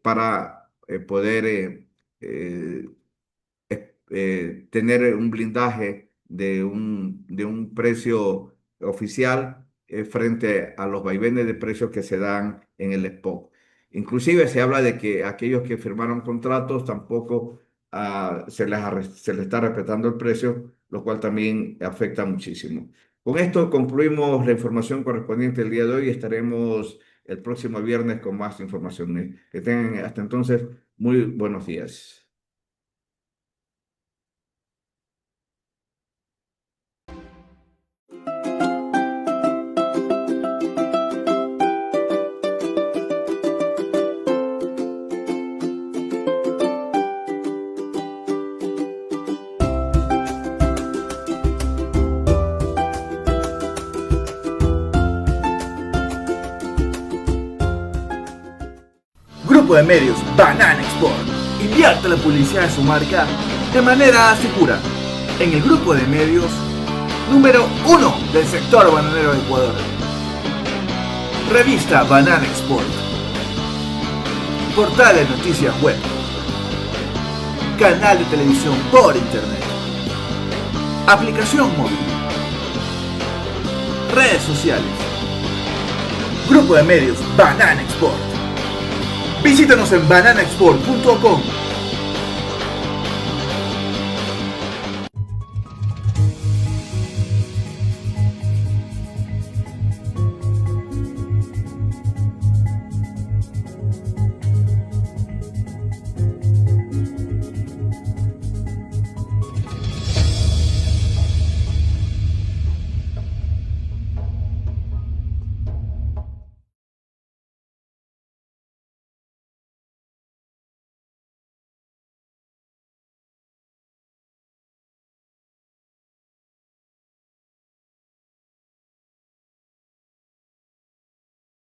para poder tener un blindaje de un precio oficial frente a los vaivenes de precios que se dan en el spot. Inclusive se habla de que aquellos que firmaron contratos tampoco se les está respetando el precio, lo cual también afecta muchísimo. Con esto concluimos la información correspondiente el día de hoy y estaremos el próximo viernes con más información. Que tengan hasta entonces muy buenos días. Grupo de medios Banana Export invierte la publicidad de su marca de manera segura en el grupo de medios número 1 del sector bananero de Ecuador. Revista Banana Export. Portal de noticias web. Canal de televisión por internet. Aplicación móvil. Redes sociales. Grupo de medios Banana Export. Visítanos en bananaexport.com